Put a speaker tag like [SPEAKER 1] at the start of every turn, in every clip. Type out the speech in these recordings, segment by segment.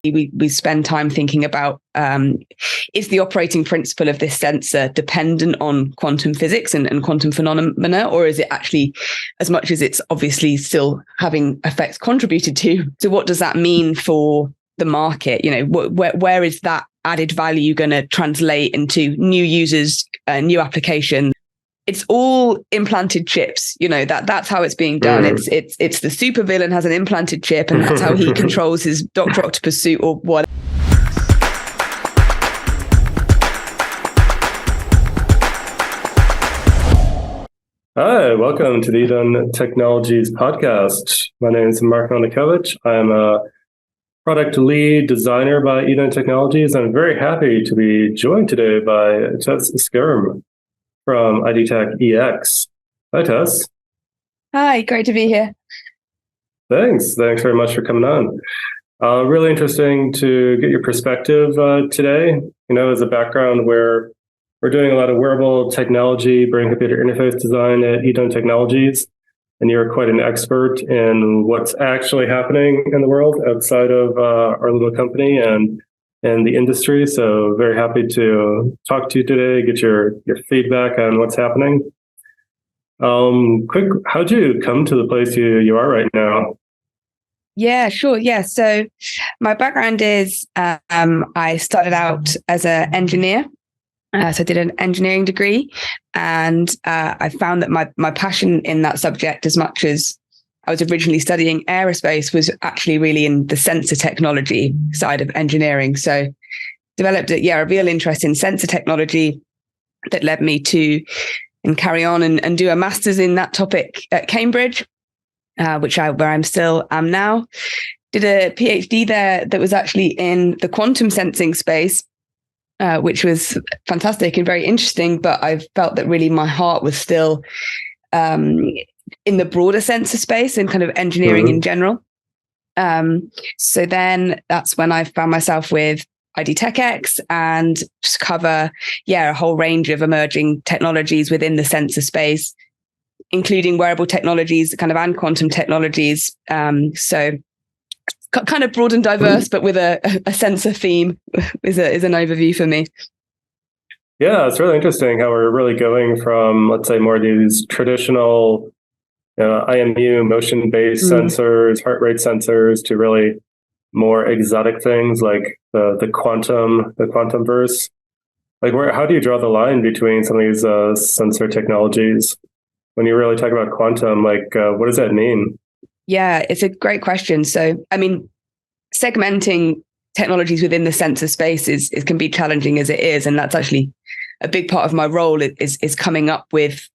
[SPEAKER 1] we spend time thinking about, is the operating principle of this sensor dependent on quantum physics and quantum phenomena, or is it actually, as much as it's obviously still having effects contributed to, so what does that mean for the market? Where is that added value going to translate into new users, new applications? It's all implanted chips. That's how it's being done. It's the supervillain has an implanted chip, and that's how he controls his Dr. Octopus suit or what.
[SPEAKER 2] Hi, welcome to the IDUN Technologies podcast. My name is Melnykowycz. I'm a product lead designer by IDUN Technologies. I'm very happy to be joined today by Tess Skirm from IDTechEx. Hi, Tess.
[SPEAKER 1] Hi, great to be here.
[SPEAKER 2] Thanks very much for coming on. Really interesting to get your perspective today. As a background where we're doing a lot of wearable technology, brain-computer interface design at IDUN Technologies, and you're quite an expert in what's actually happening in the world outside of our little company and the industry. So very happy to talk to you today, get your feedback on what's happening. How'd you come to the place you are right now?
[SPEAKER 1] Yeah, sure. Yeah. So my background is I started out as an engineer. So I did an engineering degree, and I found that my passion in that subject, as much as I was originally studying aerospace, was actually really in the sensor technology side of engineering. So developed a real interest in sensor technology that led me to carry on and do a master's in that topic at Cambridge, where I'm still am now. Did a PhD there that was actually in the quantum sensing space, which was fantastic and very interesting. But I felt that really my heart was still in the broader sensor space and kind of engineering in general. So then that's when I found myself with IDTechEx and just cover, a whole range of emerging technologies within the sensor space, including wearable technologies, and quantum technologies. So kind of broad and diverse, but with a sensor theme is an overview for me.
[SPEAKER 2] Yeah, it's really interesting how we're really going from, let's say, more of these traditional IMU motion-based sensors, heart rate sensors, to really more exotic things like the quantum verse. How do you draw the line between some of these sensor technologies? When you really talk about quantum, what does that mean?
[SPEAKER 1] Yeah, it's a great question. So, segmenting technologies within the sensor space can be challenging as it is, and that's actually a big part of my role is coming up with,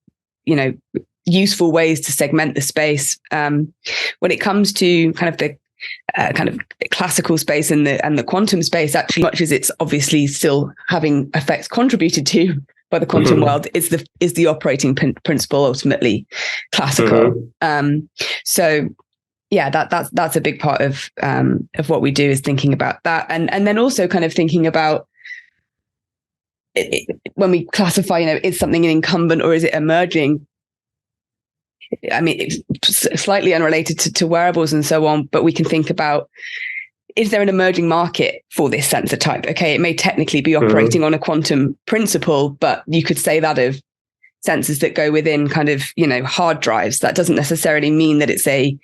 [SPEAKER 1] useful ways to segment the space. When it comes to the classical space and the quantum space, actually, much as it's obviously still having effects contributed to by the quantum world, is the operating principle ultimately classical. So yeah, that's a big part of what we do, is thinking about that, and then also kind of thinking about when we classify, is something an incumbent or is it emerging? It's slightly unrelated to wearables and so on, but we can think about, is there an emerging market for this sensor type? Okay, it may technically be operating on a quantum principle, but you could say that of sensors that go within hard drives. That doesn't necessarily mean that it's a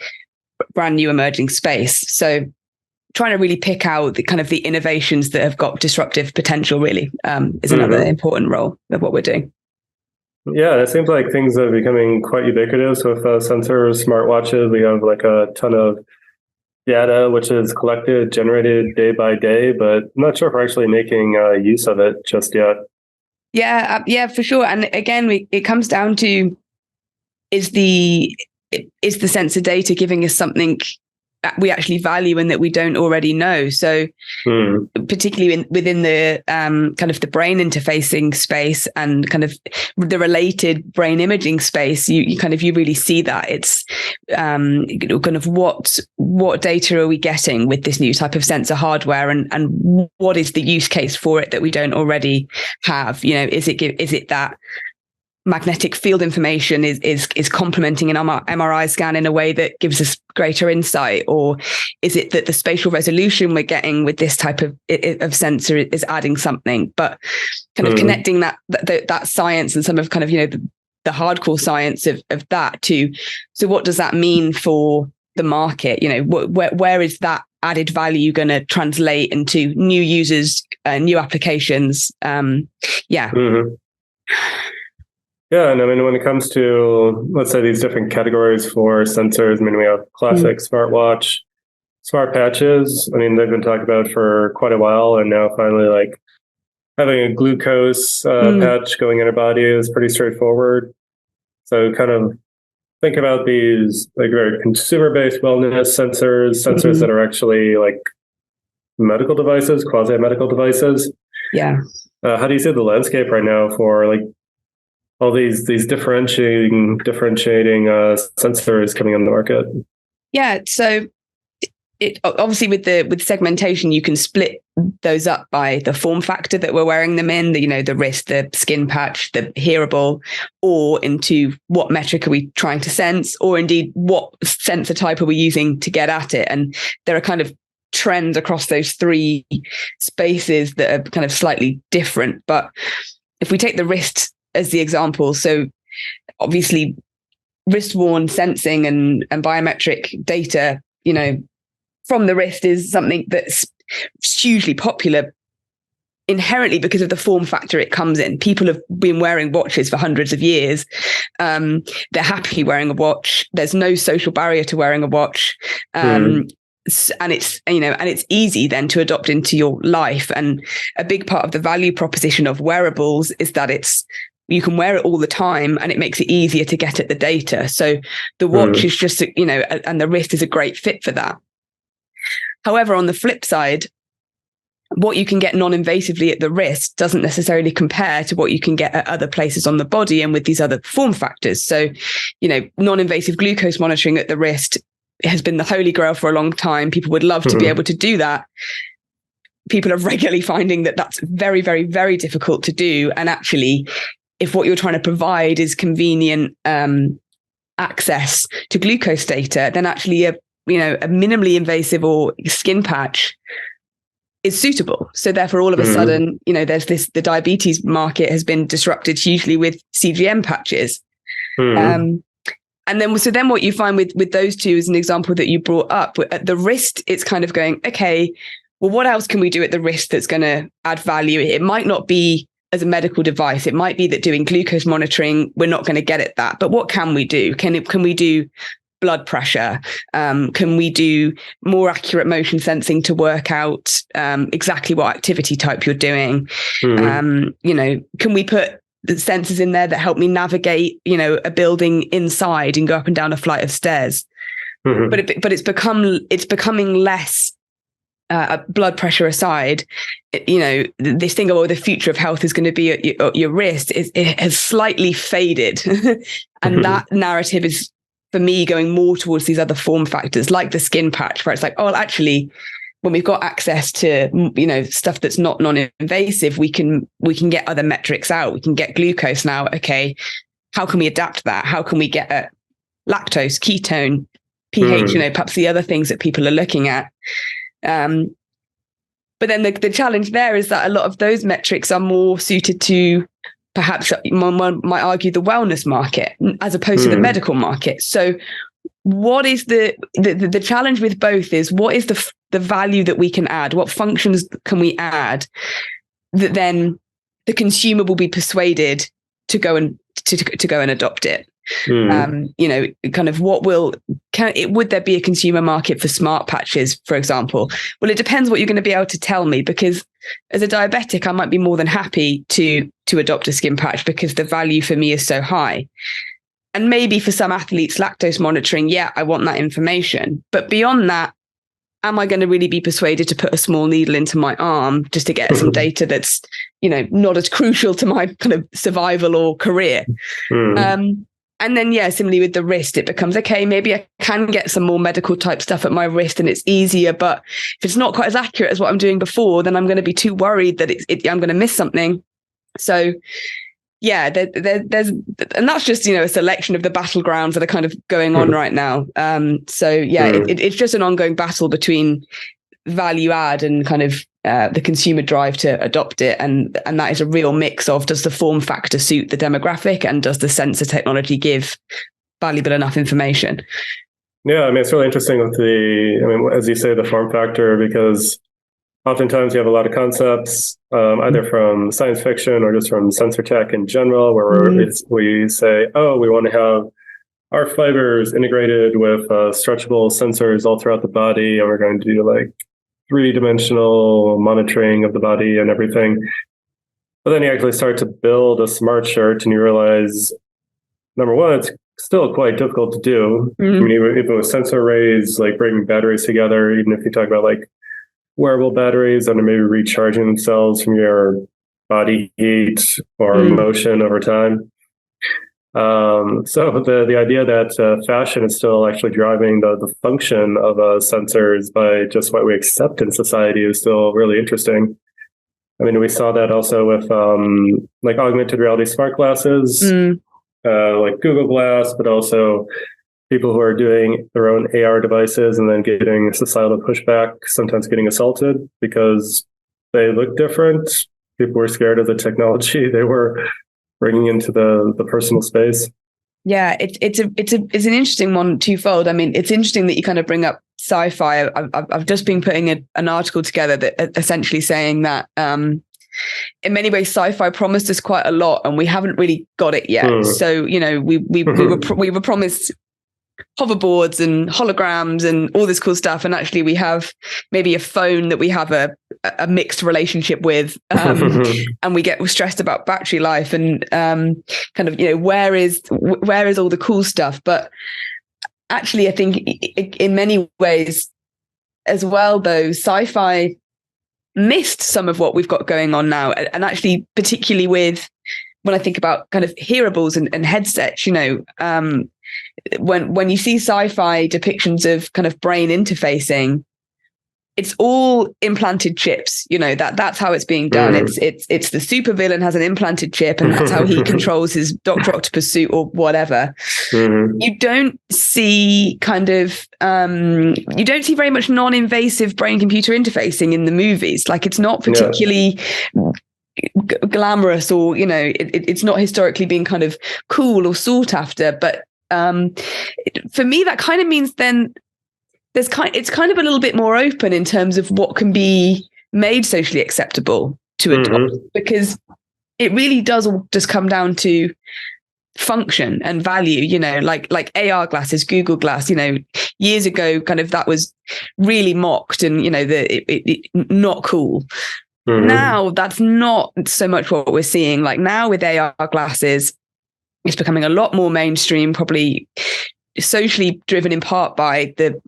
[SPEAKER 1] brand new emerging space. So trying to really pick out the innovations that have got disruptive potential really is another important role of what we're doing.
[SPEAKER 2] Yeah, it seems like things are becoming quite ubiquitous with sensors, smartwatches. We have a ton of data which is collected, generated day by day, but I'm not sure if we're actually making use of it just yet.
[SPEAKER 1] Yeah, for sure. And again, it comes down to, is the sensor data giving us something that we actually value and that we don't already know? So particularly within the the brain interfacing space and the related brain imaging space, you really see that it's what data are we getting with this new type of sensor hardware, and what is the use case for it that we don't already have? Is it that magnetic field information is complementing an MRI scan in a way that gives us greater insight? Or is it that the spatial resolution we're getting with this type of sensor is adding something? But kind of connecting that science and some of kind of, the hardcore science of that to, so what does that mean for the market? Where is that added value going to translate into new users, new applications?
[SPEAKER 2] Yeah, and I mean, when it comes to, let's say, these different categories for sensors, I mean, we have classic smartwatch, smart patches. I mean, they've been talked about for quite a while, and now finally, like, having a glucose patch going in a body is pretty straightforward. So kind of think about these like very consumer-based wellness sensors that are actually like medical devices, quasi-medical devices.
[SPEAKER 1] Yeah.
[SPEAKER 2] How do you see the landscape right now for like all these differentiating sensors coming on the market?
[SPEAKER 1] Yeah, so it obviously with segmentation, you can split those up by the form factor that we're wearing them in, the wrist, the skin patch, the hearable, or into what metric are we trying to sense, or indeed what sensor type are we using to get at it. And there are kind of trends across those three spaces that are kind of slightly different. But if we take the wrist as the example, so obviously wrist-worn sensing and biometric data, from the wrist is something that's hugely popular inherently because of the form factor it comes in. People have been wearing watches for hundreds of years. They're happy wearing a watch. There's no social barrier to wearing a watch. And it's easy then to adopt into your life. And a big part of the value proposition of wearables is that you can wear it all the time and it makes it easier to get at the data. So the watch is just, and the wrist is a great fit for that. However, on the flip side, what you can get non-invasively at the wrist doesn't necessarily compare to what you can get at other places on the body and with these other form factors. So, non-invasive glucose monitoring at the wrist has been the holy grail for a long time. People would love to be able to do that. People are regularly finding that that's very, very, very difficult to do. And actually, if what you're trying to provide is convenient access to glucose data, then actually a minimally invasive or skin patch is suitable. So therefore, all of a sudden, there's the diabetes market has been disrupted hugely with CGM patches. And then what you find with those two is an example that you brought up. At the wrist, it's kind of going, okay, well, what else can we do at the wrist that's going to add value? It might not be as a medical device. It might be that doing glucose monitoring, we're not going to get at that. But what can we do? Can we do blood pressure? Can we do more accurate motion sensing to work out exactly what activity type you're doing? Can we put the sensors in there that help me navigate, a building inside and go up and down a flight of stairs? But it's becoming less. Blood pressure aside, this thing of the future of health is going to be at your wrist. It has slightly faded, and that narrative is, for me, going more towards these other form factors like the skin patch, where it's like, oh, well, actually, when we've got access to stuff that's not non-invasive, we can get other metrics out. We can get glucose now. Okay, how can we adapt that? How can we get at lactose, ketone, pH? Perhaps the other things that people are looking at. But then the challenge there is that a lot of those metrics are more suited to, perhaps one might argue, the wellness market as opposed to the medical market. So what is the challenge with both is, what is the value that we can add? What functions can we add that then the consumer will be persuaded to go and adopt it? Kind of would there be a consumer market for smart patches, for example? Well, it depends what you're going to be able to tell me, because as a diabetic, I might be more than happy to adopt a skin patch because the value for me is so high. And maybe for some athletes, lactose monitoring, yeah, I want that information. But beyond that, am I going to really be persuaded to put a small needle into my arm just to get some data that's, not as crucial to my kind of survival or career? And then, similarly with the wrist, it becomes, okay, maybe I can get some more medical type stuff at my wrist and it's easier. But if it's not quite as accurate as what I'm doing before, then I'm going to be too worried that I'm going to miss something. So there's, and that's just, a selection of the battlegrounds that are kind of going on right now. It's just an ongoing battle between value add and kind of the consumer drive to adopt it, and that is a real mix of, does the form factor suit the demographic, and does the sensor technology give valuable enough information?
[SPEAKER 2] Yeah, I mean, it's really interesting with as you say, the form factor, because oftentimes you have a lot of concepts, either from science fiction or just from sensor tech in general, where we say, oh, we want to have our fibers integrated with stretchable sensors all throughout the body, and we're going to do like 3-dimensional monitoring of the body and everything. But then you actually start to build a smart shirt and you realize, number one, it's still quite difficult to do. I mean, even with sensor arrays, like bringing batteries together, even if you talk about like wearable batteries that are maybe recharging themselves from your body heat or motion over time. So the idea that fashion is still actually driving the function of sensors by just what we accept in society is still really interesting. I mean, we saw that also with like augmented reality smart glasses, like Google Glass, but also people who are doing their own AR devices and then getting societal pushback, sometimes getting assaulted because they look different. People were scared of the technology they were bringing into the personal space.
[SPEAKER 1] Yeah, it's an interesting one twofold. I mean, it's interesting that you kind of bring up sci-fi. I've just been putting an article together that essentially saying that in many ways sci-fi promised us quite a lot, and we haven't really got it yet. So we were promised hoverboards and holograms and all this cool stuff, and actually we have maybe a phone that we have a mixed relationship with, and we get stressed about battery life and kind of where is all the cool stuff. But actually I think in many ways as well, though, sci-fi missed some of what we've got going on now, and actually particularly with when I think about kind of hearables and headsets, when you see sci-fi depictions of kind of brain interfacing, it's all implanted chips. That's how it's being done. It's the supervillain has an implanted chip, and that's how he controls his Dr. Octopus suit or whatever. You don't see you don't see very much non-invasive brain-computer interfacing in the movies. Like, it's not particularly glamorous, or it's not historically been kind of cool or sought after. But for me, that kind of means then it's kind of a little bit more open in terms of what can be made socially acceptable to adopt, because it really does all just come down to function and value. Like AR glasses, Google Glass, years ago, kind of that was really mocked and it not cool. Now that's not so much what we're seeing. Like now with AR glasses, it's becoming a lot more mainstream, probably socially driven in part by the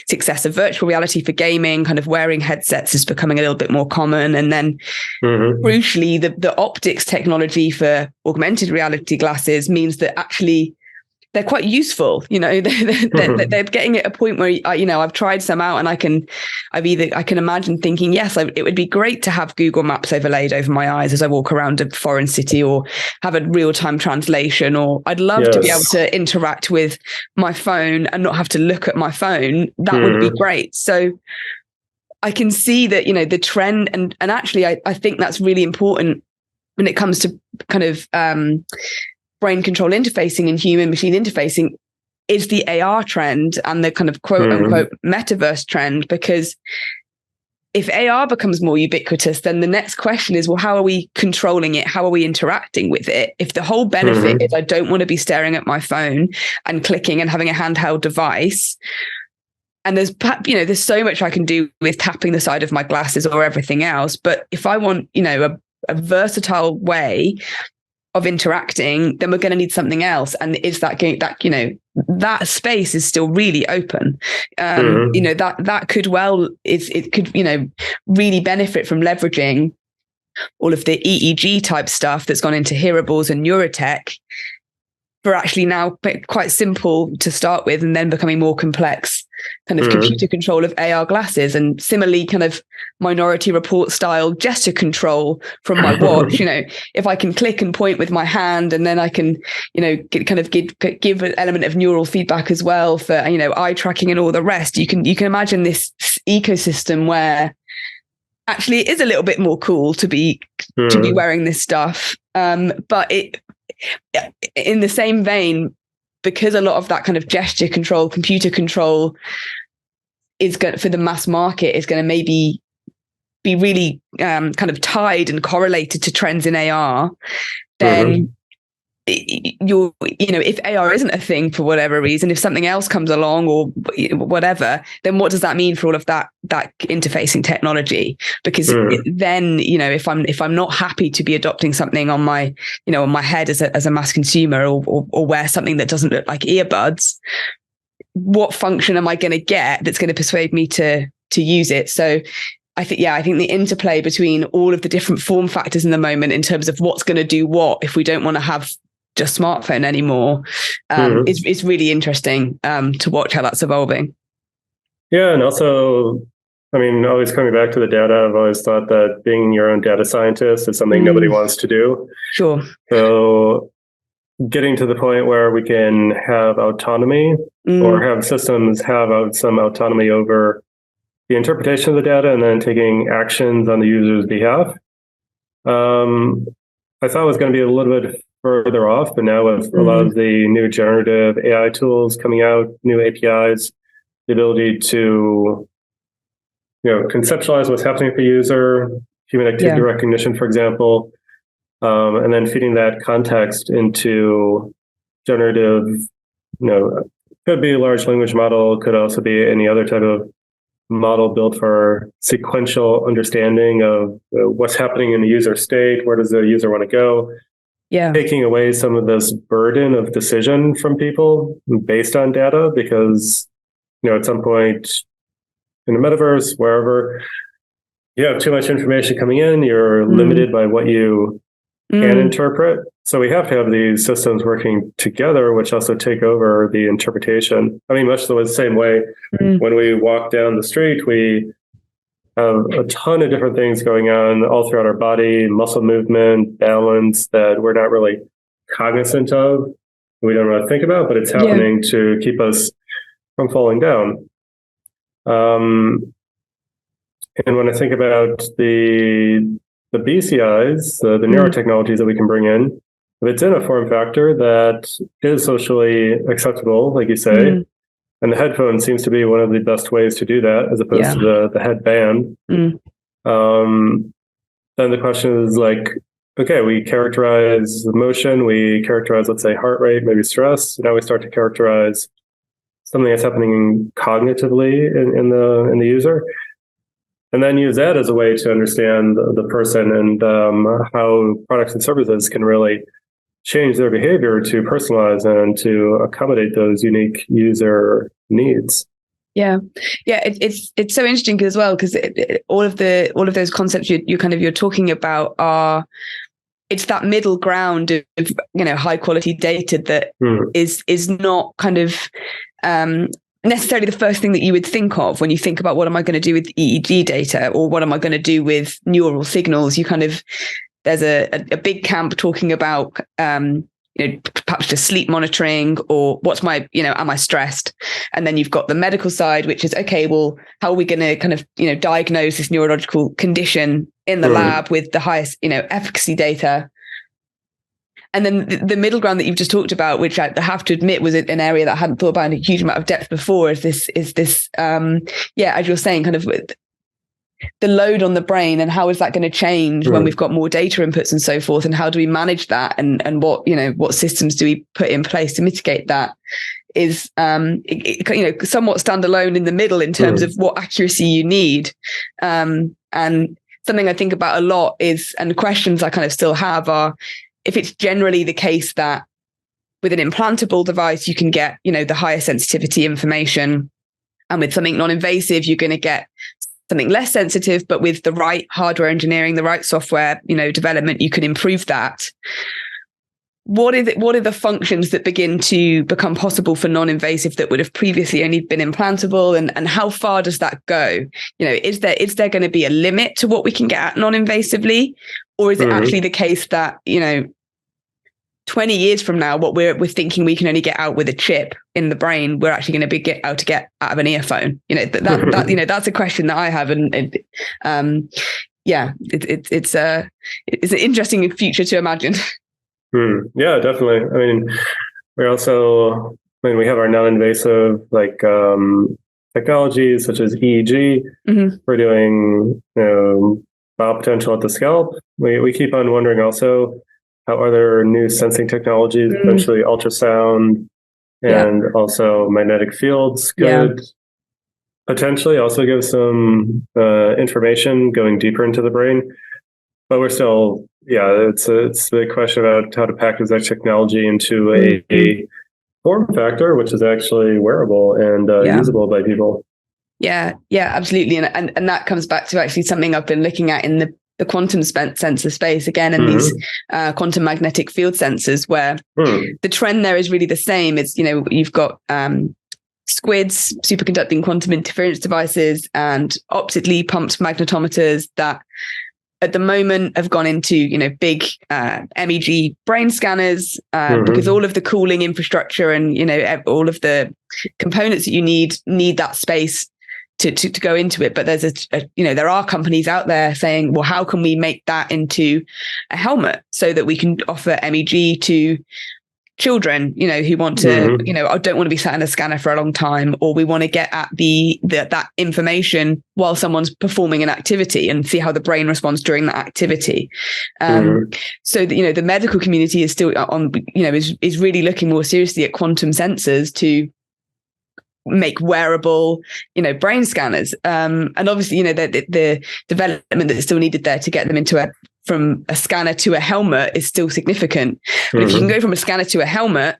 [SPEAKER 1] success of virtual reality for gaming. Kind of wearing headsets is becoming a little bit more common. And then crucially, the optics technology for augmented reality glasses means that actually they're quite useful. They're getting at a point where I've tried some out, and I can imagine thinking, yes, it would be great to have Google Maps overlaid over my eyes as I walk around a foreign city, or have a real-time translation, or I'd love to be able to interact with my phone and not have to look at my phone. That would be great. So I can see that the trend, and actually I think that's really important when it comes to kind of brain control interfacing and human machine interfacing, is the AR trend and the kind of quote unquote metaverse trend. Because if AR becomes more ubiquitous, then the next question is, well, how are we controlling it? How are we interacting with it? If the whole benefit is I don't want to be staring at my phone and clicking and having a handheld device, and there's so much I can do with tapping the side of my glasses or everything else. But if I want, a versatile way of interacting, then we're going to need something else. And is that going that space is still really open. That could really benefit from leveraging all of the EEG type stuff that's gone into hearables and neurotech, for actually now quite simple to start with, and then becoming more complex kind of computer control of AR glasses, and similarly kind of Minority Report style gesture control from my watch. If I can click and point with my hand, and then I can, give an element of neural feedback as well for, eye tracking and all the rest. You can imagine this ecosystem where actually it is a little bit more cool to be wearing this stuff. But in the same vein, because a lot of that kind of gesture control, computer control is going for the mass market is going to maybe be really kind of tied and correlated to trends in AR, then if AR isn't a thing for whatever reason, if something else comes along or whatever, then what does that mean for all of that interfacing technology? Because then, if I'm not happy to be adopting something on my, on my head as a mass consumer, or wear something that doesn't look like earbuds, what function am I going to get that's going to persuade me to use it? So I think the interplay between all of the different form factors in the moment in terms of what's going to do what if we don't want to have just smartphone anymore is really interesting to watch how that's evolving.
[SPEAKER 2] Yeah, and also, always coming back to the data, I've always thought that being your own data scientist is something nobody wants to do.
[SPEAKER 1] Sure.
[SPEAKER 2] So getting to the point where we can have autonomy or have systems have some autonomy over the interpretation of the data and then taking actions on the user's behalf, I thought was going to be a little bit further off, but now with a lot of the new generative AI tools coming out, new APIs, the ability to conceptualize what's happening for the user, human activity recognition, for example, and then feeding that context into generative, could be a large language model, could also be any other type of model built for sequential understanding of what's happening in the user state, where does the user want to go, taking away some of this burden of decision from people based on data, because at some point in the metaverse, wherever, you have too much information coming in, you're limited by what you can interpret. So we have to have these systems working together, which also take over the interpretation. Much the same way when we walk down the street, we have a ton of different things going on all throughout our body, muscle movement, balance that we're not really cognizant of, we don't really think about, but it's happening to keep us from falling down. And when I think about the BCIs, the neurotechnologies that we can bring in, if it's in a form factor that is socially acceptable, like you say, and the headphone seems to be one of the best ways to do that, as opposed to the headband, then the question is okay, we characterize the motion, we characterize, let's say, heart rate, maybe stress. Now we start to characterize something that's happening cognitively in the user. And then use that as a way to understand the person and how products and services can really change their behavior to personalize and to accommodate those unique user needs.
[SPEAKER 1] Yeah, it's so interesting as well, because all of those concepts you're talking about are, it's that middle ground of high quality data that is not kind of necessarily the first thing that you would think of when you think about what am I going to do with EEG data, or what am I going to do with neural signals. There's a big camp talking about perhaps just sleep monitoring, or what's my am I stressed, and then you've got the medical side, which is okay, well, how are we going to kind of diagnose this neurological condition in the lab with the highest efficacy data. And then the middle ground that you've just talked about, which I have to admit was an area that I hadn't thought about in a huge amount of depth before, is this as you're saying, kind of the load on the brain, and how is that going to change when we've got more data inputs and so forth, and how do we manage that, and what systems do we put in place to mitigate that, is somewhat standalone in the middle in terms of what accuracy you need. And something I think about a lot is, and the questions I kind of still have are, if it's generally the case that with an implantable device, you can get, the higher sensitivity information, and with something non-invasive, you're going to get something less sensitive, but with the right hardware engineering, the right software, development, you can improve that. what are the functions that begin to become possible for non-invasive that would have previously only been implantable, and how far does that go? Is there going to be a limit to what we can get at non-invasively, or is it actually the case that 20 years from now, what we're thinking we can only get out with a chip in the brain, we're actually going to be able to get out of an earphone? That's a question that I have, and it's an interesting future to imagine.
[SPEAKER 2] Yeah, definitely. I mean, we have our non-invasive technologies such as EEG. We're doing biopotential at the scalp. We keep on wondering also how other new sensing technologies, potentially ultrasound and also magnetic fields, could potentially also give some information going deeper into the brain. But we're still, it's a big question about how to package that technology into a form factor, which is actually wearable and usable by people.
[SPEAKER 1] Yeah, absolutely. And that comes back to actually something I've been looking at in the quantum sensor space again, and these quantum magnetic field sensors, where the trend there is really the same. It's, you've got SQUIDs, superconducting quantum interference devices, and optically pumped magnetometers that at the moment have gone into, big MEG brain scanners, because all of the cooling infrastructure and, all of the components that you need that space to go into it. But there's there are companies out there saying, well, how can we make that into a helmet so that we can offer MEG to children, who want to, I don't want to be sat in a scanner for a long time, or we want to get at that information while someone's performing an activity and see how the brain responds during that activity. So that, the medical community is still on, is really looking more seriously at quantum sensors to make wearable, brain scanners. And obviously, the development that's still needed there to get them from a scanner to a helmet is still significant. But if you can go from a scanner to a helmet,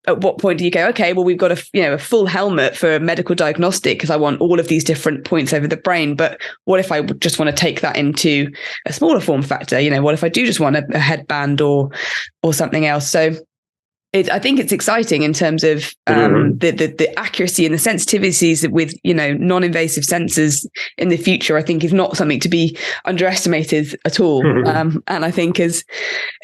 [SPEAKER 1] at what point do you go, okay, well, we've got a full helmet for medical diagnostic because I want all of these different points over the brain. But what if I just want to take that into a smaller form factor? What if I do just want a headband or something else? So I think it's exciting in terms of the accuracy and the sensitivities with non-invasive sensors in the future. I think is not something to be underestimated at all, and I think is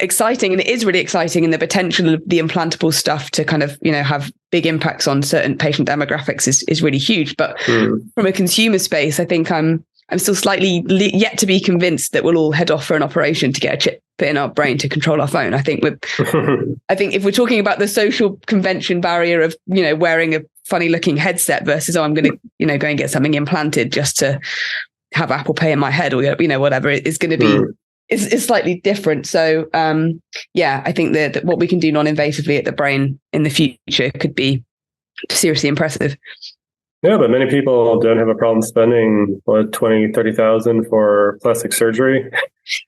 [SPEAKER 1] exciting, and it is really exciting. And the potential of the implantable stuff to kind of have big impacts on certain patient demographics is really huge. But from a consumer space, I think I'm still slightly yet to be convinced that we'll all head off for an operation to get a chip put in our brain to control our phone. I think if we're talking about the social convention barrier of, wearing a funny looking headset versus, I'm going to, go and get something implanted just to have Apple Pay in my head or, whatever, it is going to be, is slightly different. So, I think that what we can do non-invasively at the brain in the future could be seriously impressive.
[SPEAKER 2] Yeah, but many people don't have a problem spending 20,000, 30,000 for plastic surgery.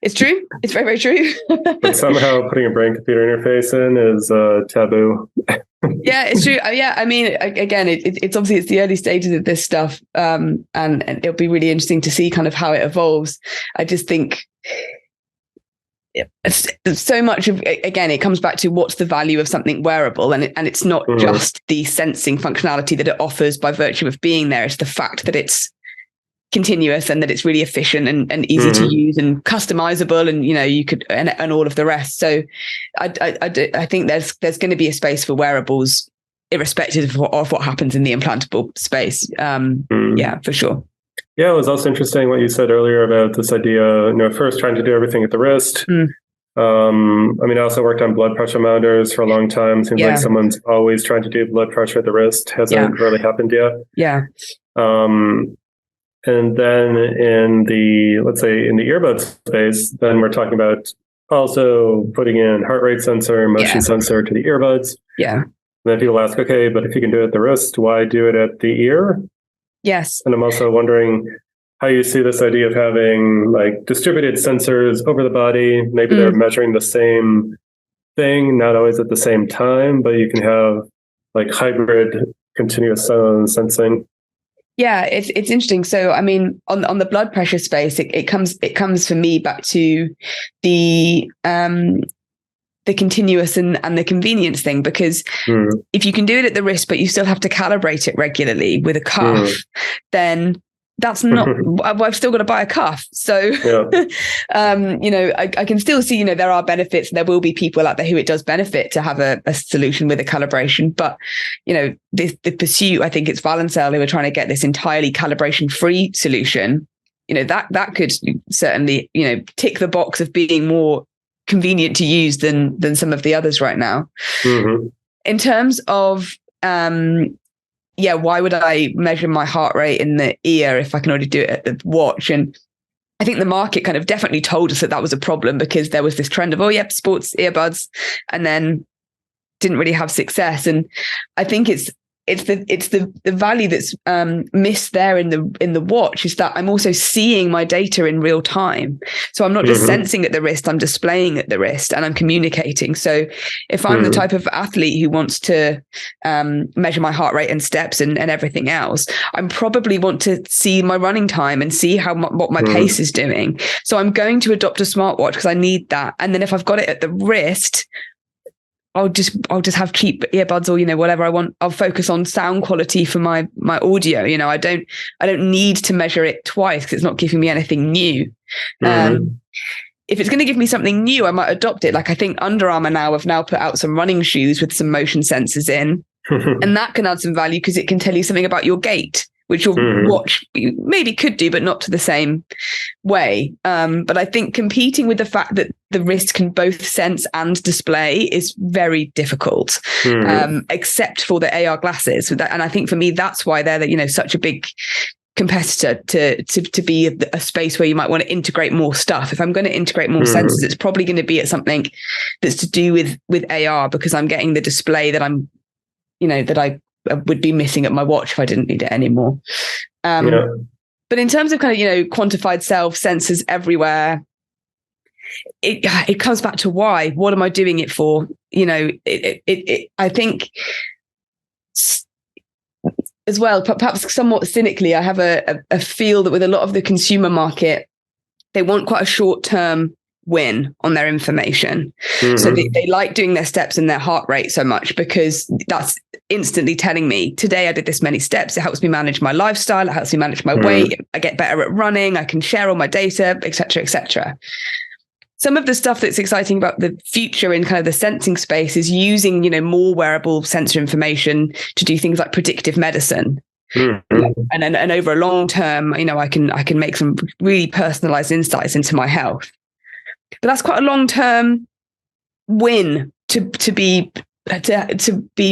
[SPEAKER 1] It's true. It's very, very true.
[SPEAKER 2] But somehow putting a brain-computer interface in is taboo.
[SPEAKER 1] Yeah, it's true. Yeah, I mean, again, it's obviously it's the early stages of this stuff, and it'll be really interesting to see kind of how it evolves. I just think so much of, again, it comes back to what's the value of something wearable, and it's not just the sensing functionality that it offers by virtue of being there. It's the fact that it's continuous and that it's really efficient and easy to use and customizable, and you could and all of the rest. So I think there's going to be a space for wearables irrespective of what happens in the implantable space. Yeah, for sure.
[SPEAKER 2] Yeah, it was also interesting what you said earlier about this idea, first trying to do everything at the wrist. I also worked on blood pressure monitors for a long time. Seems like someone's always trying to do blood pressure at the wrist. Hasn't really happened yet.
[SPEAKER 1] Yeah.
[SPEAKER 2] And then in let's say in the earbud space, then we're talking about also putting in heart rate sensor, motion sensor to the earbuds.
[SPEAKER 1] Yeah.
[SPEAKER 2] And then people ask, okay, but if you can do it at the wrist, why do it at the ear?
[SPEAKER 1] Yes.
[SPEAKER 2] And I'm also wondering how you see this idea of having distributed sensors over the body. Maybe they're measuring the same thing, not always at the same time, but you can have hybrid continuous sensing.
[SPEAKER 1] Yeah, it's interesting. So, I mean, on the blood pressure space, it comes for me back to the the continuous and the convenience thing, because if you can do it at the wrist, but you still have to calibrate it regularly with a cuff, then that's not, I've still got to buy a cuff. So, I can still see, there are benefits. There will be people out there who it does benefit to have a solution with a calibration. But, the pursuit, I think it's Valencell who are trying to get this entirely calibration free solution. That could certainly, tick the box of being more convenient to use than some of the others right now. In terms of, why would I measure my heart rate in the ear if I can already do it at the watch? And I think the market kind of definitely told us that was a problem, because there was this trend of, sports earbuds, and then didn't really have success. And I think it's the value that's missed there in the watch, is that I'm also seeing my data in real time. So I'm not just sensing at the wrist, I'm displaying at the wrist, and I'm communicating. So if I'm the type of athlete who wants to measure my heart rate and steps and everything else, I probably want to see my running time and see what my pace is doing. So I'm going to adopt a smartwatch because I need that. And then if I've got it at the wrist, I'll just have cheap earbuds or, whatever I want. I'll focus on sound quality for my audio. I don't need to measure it twice because it's not giving me anything new. If it's going to give me something new, I might adopt it. Like, I think Under Armour have now put out some running shoes with some motion sensors in, and that can add some value because it can tell you something about your gait, which your watch maybe could do, but not to the same way. But I think competing with the fact that the wrist can both sense and display is very difficult, except for the AR glasses. And I think for me, that's why they're such a big competitor to be a space where you might want to integrate more stuff. If I'm going to integrate more sensors, it's probably going to be at something that's to do with AR, because I'm getting the display that I'm, that I would be missing at my watch if I didn't need it anymore. But in terms of kind of, quantified self, sensors everywhere, it comes back to why. What am I doing it for? I think as well, perhaps somewhat cynically, I have a feel that with a lot of the consumer market, they want quite a short-term win on their information. So they like doing their steps and their heart rate so much because that's instantly telling me, today I did this many steps. It helps me manage my lifestyle. It helps me manage my weight. I get better at running. I can share all my data, et cetera, et cetera. Some of the stuff that's exciting about the future in kind of the sensing space is using, more wearable sensor information to do things like predictive medicine. And over a long term, I can make some really personalized insights into my health. But that's quite a long-term win to be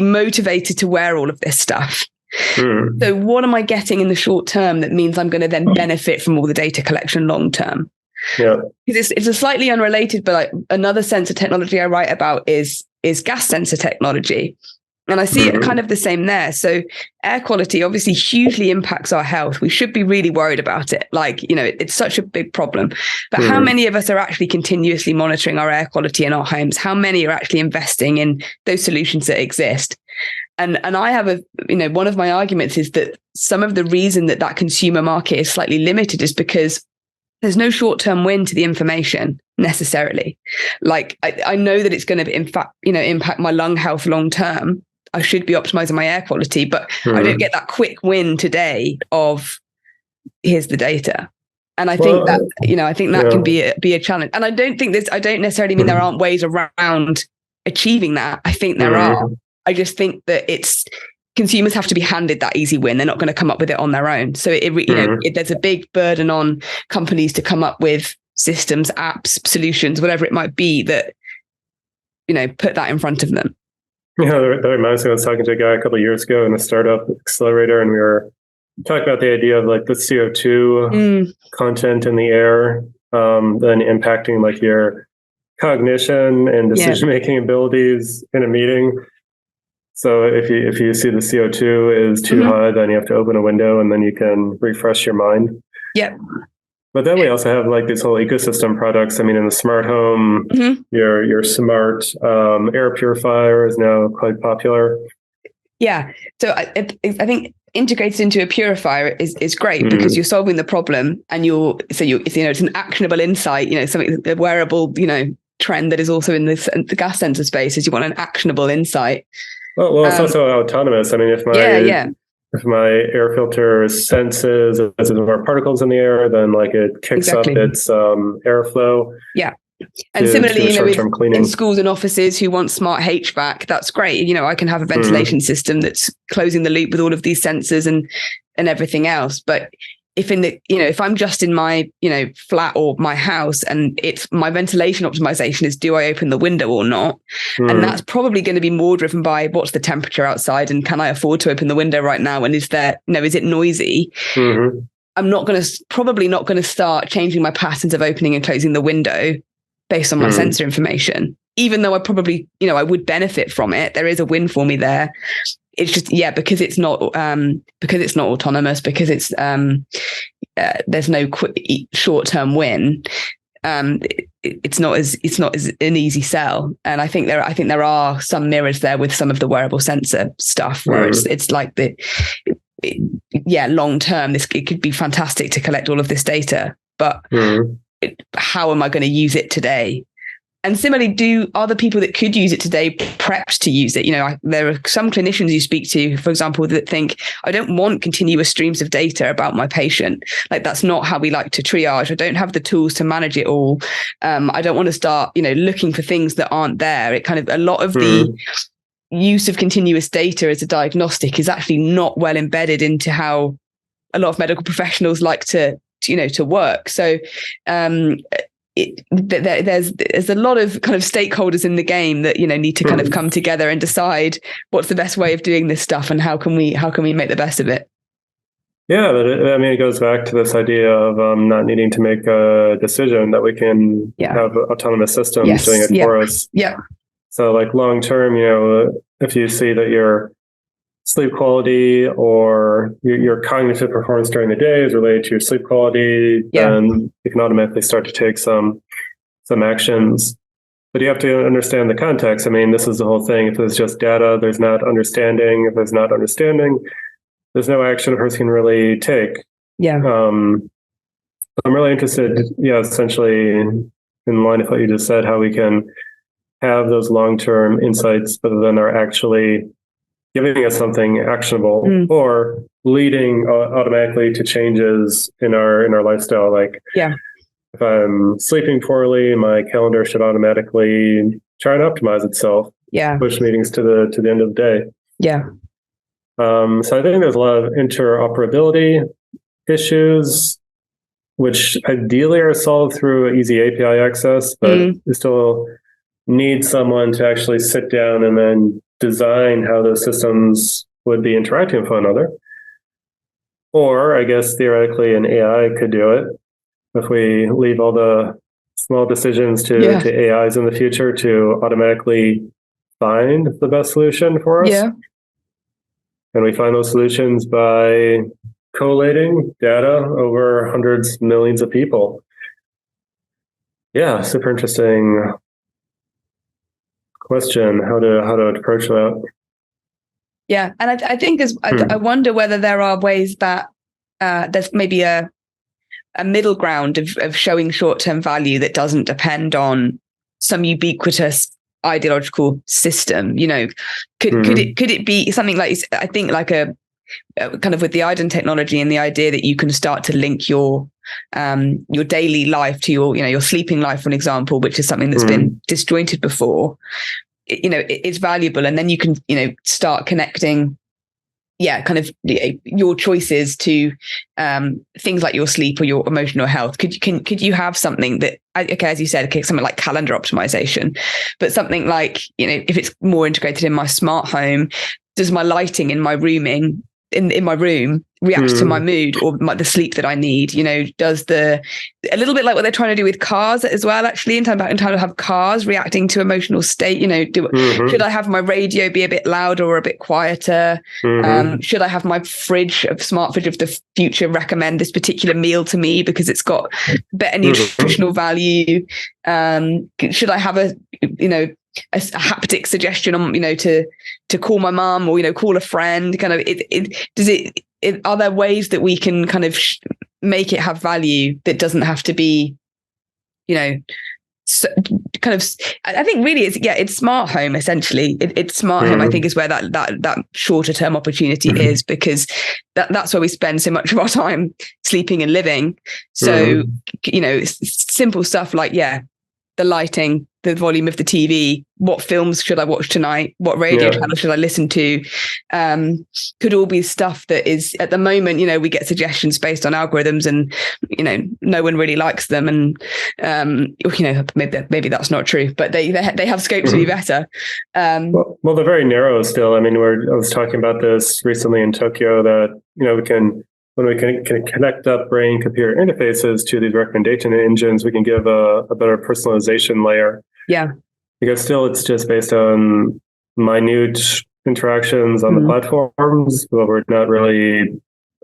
[SPEAKER 1] motivated to wear all of this stuff. So what am I getting in the short term that means I'm going to then benefit from all the data collection long term? Because it's a slightly unrelated, but like another sensor technology I write about is gas sensor technology. And I see it kind of the same there. So air quality obviously hugely impacts our health. We should be really worried about it. Like, it's such a big problem. But how many of us are actually continuously monitoring our air quality in our homes? How many are actually investing in those solutions that exist? And I have one of my arguments is that some of the reason that consumer market is slightly limited is because there's no short-term win to the information necessarily. Like I know that it's going to, in fact, impact my lung health long-term. I should be optimizing my air quality, but I don't get that quick win today of here's the data. And I think that can be a challenge. And I don't necessarily mean there aren't ways around achieving that. I think there are. I just think that consumers have to be handed that easy win. They're not going to come up with it on their own. So there's a big burden on companies to come up with systems, apps, solutions, whatever it might be that, put that in front of them.
[SPEAKER 2] Yeah, that reminds me. I was talking to a guy a couple of years ago in a startup accelerator, and we were talking about the idea of like the CO2 content in the air, then impacting like your cognition and decision-making abilities in a meeting. So if you see the CO2 is too high, then you have to open a window and then you can refresh your mind.
[SPEAKER 1] Yep.
[SPEAKER 2] But then we also have like these whole ecosystem products. I mean, in the smart home, your smart air purifier is now quite popular. Yeah.
[SPEAKER 1] So I think integrated into a purifier is great because you're solving the problem and it's an actionable insight, something, a wearable, trend that is also in the gas sensor space, is you want an actionable insight.
[SPEAKER 2] Well, it's also autonomous. I mean, if my air filter senses there's more particles in the air, then like it kicks up its airflow.
[SPEAKER 1] Yeah. And similarly,
[SPEAKER 2] in
[SPEAKER 1] schools and offices who want smart HVAC, that's great. You know, I can have a ventilation system that's closing the loop with all of these sensors and everything else. But if I'm just in my, flat or my house, and it's my ventilation optimization is, do I open the window or not? And that's probably going to be more driven by what's the temperature outside, and can I afford to open the window right now? And is it noisy? I'm probably not going to start changing my patterns of opening and closing the window based on my sensor information, even though I probably, I would benefit from it. There is a win for me there. It's just, because it's not autonomous, because it's, there's no quick short-term win. It's not as an easy sell. And I think there are some mirrors there with some of the wearable sensor stuff where it's like long term, it could be fantastic to collect all of this data, but how am I going to use it today? And similarly, are the people that could use it today prepped to use it? There are some clinicians you speak to, for example, that think, I don't want continuous streams of data about my patient. Like, that's not how we like to triage. I don't have the tools to manage it all. I don't want to start, looking for things that aren't there. It kind of, a lot of the use of continuous data as a diagnostic is actually not well embedded into how a lot of medical professionals like to work. So, there's a lot of kind of stakeholders in the game that need to kind of come together and decide what's the best way of doing this stuff, and how can we make the best of it.
[SPEAKER 2] Yeah, but it goes back to this idea of not needing to make a decision, that we can have autonomous systems doing it for us. Yeah. So like long term, if you see that your sleep quality or your cognitive performance during the day is related to your sleep quality, then you can automatically start to take some actions. But you have to understand the context. I mean, this is the whole thing. If there's just data, there's not understanding. If there's not understanding, there's no action a person can really take. Yeah. I'm really interested, essentially in line with what you just said, how we can have those long-term insights, but then are actually giving us something actionable or leading automatically to changes in our lifestyle. Like, if I'm sleeping poorly, my calendar should automatically try and optimize itself. Push meetings to the end of the day. So I think there's a lot of interoperability issues, which ideally are solved through easy API access, but you still need someone to actually sit down and then design how those systems would be interacting with one another. Or I guess theoretically an AI could do it, if we leave all the small decisions to AIs in the future to automatically find the best solution for us. And we find those solutions by collating data over hundreds, millions of people. Yeah, super interesting question, how to approach that.
[SPEAKER 1] Yeah, and I think I wonder whether there are ways that there's maybe a middle ground of showing short-term value that doesn't depend on some ubiquitous ideological system. Could it be something like, I think, like a kind of with the IDUN technology, and the idea that you can start to link your daily life to your sleeping life, for an example, which is something that's been disjointed before. It's valuable, and then you can start connecting kind of your choices to things like your sleep or your emotional health. Could you have something that, as you said, something like calendar optimization, but something like, if it's more integrated in my smart home, does my lighting in my rooming in my room react to my mood or the sleep that I need? Does a little bit like what they're trying to do with cars as well, actually, in time to have cars reacting to emotional state. Should I have my radio be a bit louder or a bit quieter? Should I have my smart fridge of the future recommend this particular meal to me because it's got better nutritional value? Should I have a haptic suggestion on, to call my mum or, call a friend? Kind of, are there ways that we can kind of make it have value that doesn't have to be, kind of, I think really it's smart home essentially. It's smart home, I think, is where that shorter term opportunity is, because that's where we spend so much of our time sleeping and living. So simple stuff like the lighting, the volume of the TV, what films should I watch tonight, what radio channel should I listen to, could all be stuff that is, at the moment, we get suggestions based on algorithms, and no one really likes them, and maybe that's not true, but they have scope to be better.
[SPEAKER 2] Well, they're very narrow still. I mean, I was talking about this recently in Tokyo, that when we can connect up brain computer interfaces to these recommendation engines, we can give a better personalization layer.
[SPEAKER 1] Yeah.
[SPEAKER 2] Because still it's just based on minute interactions on the platforms, but we're not really,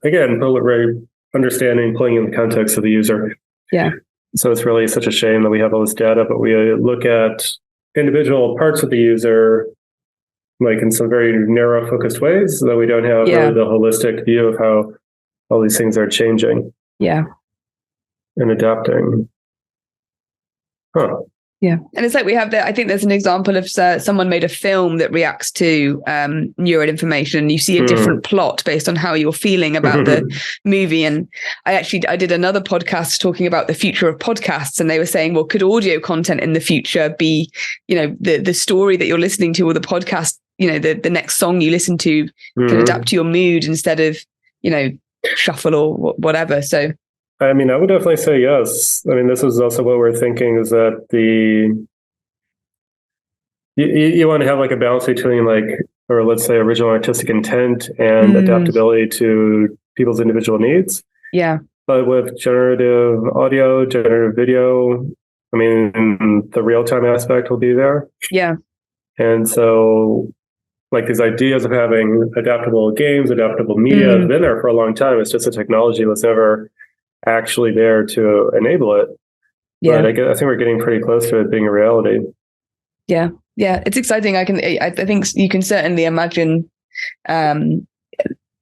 [SPEAKER 2] again, understanding, pulling in the context of the user.
[SPEAKER 1] Yeah.
[SPEAKER 2] So it's really such a shame that we have all this data, but we look at individual parts of the user like in some very narrow focused ways, so that we don't have really the holistic view of how all these things are changing.
[SPEAKER 1] Yeah.
[SPEAKER 2] And adapting. Huh.
[SPEAKER 1] Yeah. And it's like I think there's an example of someone made a film that reacts to neural information. You see a different plot based on how you're feeling about the movie. And I did another podcast talking about the future of podcasts, and they were saying, well, could audio content in the future be, the story that you're listening to, or the podcast, the next song you listen to can adapt to your mood instead of, shuffle or whatever. So
[SPEAKER 2] I mean, I would definitely say yes. I mean, this is also what we're thinking, is that you want to have like a balance between or let's say original artistic intent and adaptability to people's individual needs.
[SPEAKER 1] Yeah.
[SPEAKER 2] But with generative audio, generative video, I mean, the real-time aspect will be there.
[SPEAKER 1] Yeah.
[SPEAKER 2] And so like these ideas of having adaptable games, adaptable media have been there for a long time. It's just a technology was never actually there to enable it.
[SPEAKER 1] Yeah.
[SPEAKER 2] But I think we're getting pretty close to it being a reality.
[SPEAKER 1] Yeah. Yeah. It's exciting. I think you can certainly imagine kind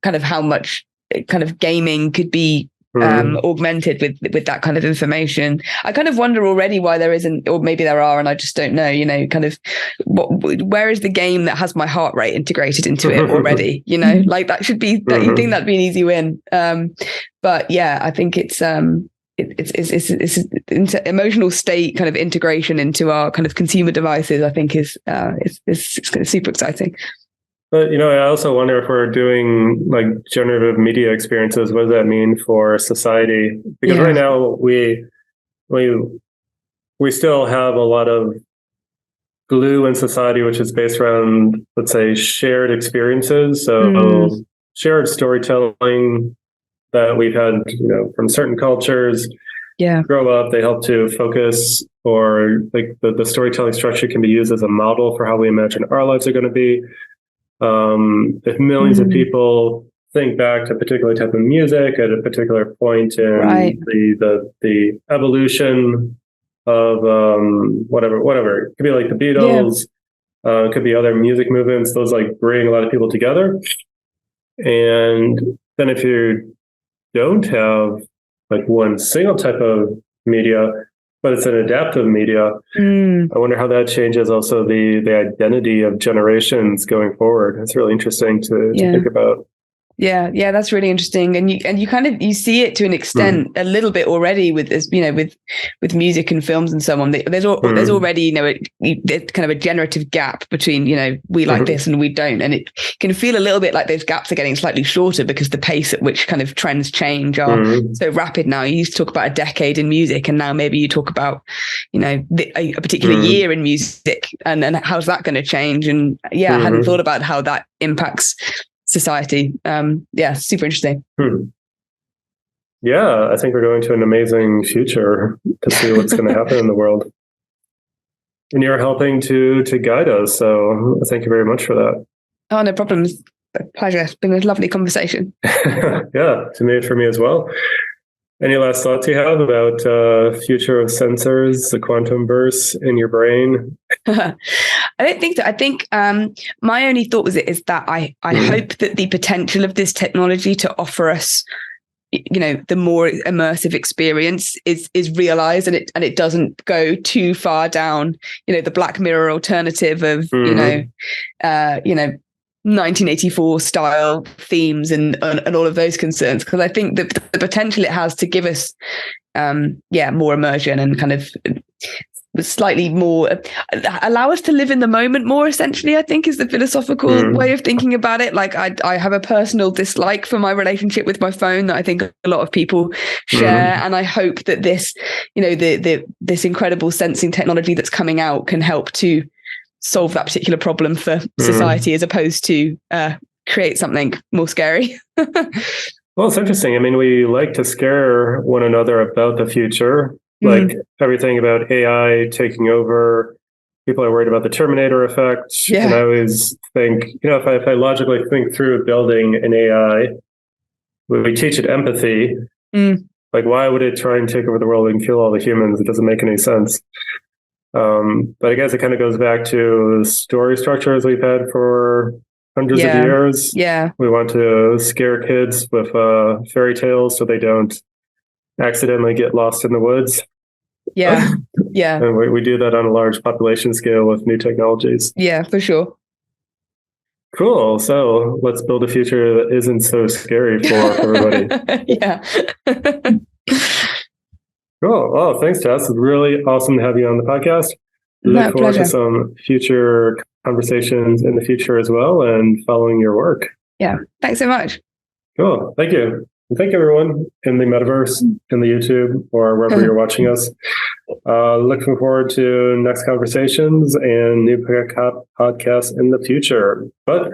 [SPEAKER 1] of how much kind of gaming could be augmented with that kind of information. I kind of wonder already why there isn't, or maybe there are, and I just don't know, kind of where is the game that has my heart rate integrated into it already? Like that should be, that you'd think that'd be an easy win. But yeah, I think it's emotional state kind of integration into our kind of consumer devices, I think is super exciting.
[SPEAKER 2] But, I also wonder if we're doing like generative media experiences, what does that mean for society? Because right now we still have a lot of glue in society, which is based around, let's say, shared experiences. So shared storytelling that we've had, from certain cultures grow up, they help to focus, or like the storytelling structure can be used as a model for how we imagine our lives are going to be. If millions of people think back to a particular type of music at a particular point in the evolution of whatever, it could be like the Beatles, it could be other music movements. Those like bring a lot of people together. And then if you don't have like one single type of media, but it's an adaptive media, I wonder how that changes also the identity of generations going forward. It's really interesting to think about.
[SPEAKER 1] Yeah, that's really interesting, and you kind of you see it to an extent a little bit already with this, with music and films and so on. There's already there's kind of a generative gap between we like this and we don't, and it can feel a little bit like those gaps are getting slightly shorter because the pace at which kind of trends change are so rapid now. You used to talk about a decade in music, and now maybe you talk about a particular year in music, and then how's that going to change? And I hadn't thought about how that impacts society. Super interesting.
[SPEAKER 2] Yeah, I think we're going to an amazing future to see what's going to happen in the world. And you're helping to guide us. So thank you very much for that.
[SPEAKER 1] Oh, no problem. It's a pleasure. It's been a lovely conversation.
[SPEAKER 2] Yeah, for me as well. Any last thoughts you have about future of sensors, the quantum verse in your brain?
[SPEAKER 1] I don't think so. I think my only thought is that I hope that the potential of this technology to offer us, the more immersive experience is realized, and it doesn't go too far down, the Black Mirror alternative of, 1984 style themes and all of those concerns. Because I think the potential it has to give us, more immersion and kind of slightly more allow us to live in the moment more, essentially, I think, is the philosophical way of thinking about it. Like I have a personal dislike for my relationship with my phone that I think a lot of people share, and I hope that this, this incredible sensing technology that's coming out can help to solve that particular problem for society, as opposed to create something more scary.
[SPEAKER 2] Well, it's interesting. I mean, we like to scare one another about the future. Like everything about AI taking over, people are worried about the Terminator effect. Yeah. And I always think, if I logically think through building an AI, when we teach it empathy, like why would it try and take over the world and kill all the humans? It doesn't make any sense. But I guess it kind of goes back to the story structures we've had for hundreds of years.
[SPEAKER 1] Yeah.
[SPEAKER 2] We want to scare kids with fairy tales so they don't accidentally get lost in the woods.
[SPEAKER 1] Yeah. Yeah.
[SPEAKER 2] And we do that on a large population scale with new technologies.
[SPEAKER 1] Yeah, for sure.
[SPEAKER 2] Cool. So let's build a future that isn't so scary for everybody.
[SPEAKER 1] Yeah.
[SPEAKER 2] Cool. Well, thanks, Tess. It's really awesome to have you on the podcast. Look forward to some future conversations in the future as well, and following your work.
[SPEAKER 1] Yeah. Thanks so much.
[SPEAKER 2] Cool. Thank you. And thank everyone in the metaverse, in the YouTube, or wherever you're watching us. Looking forward to next conversations and new podcasts in the future. But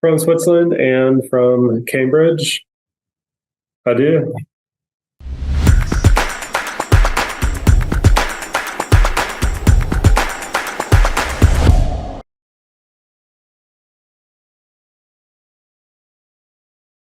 [SPEAKER 2] from Switzerland and from Cambridge, adieu.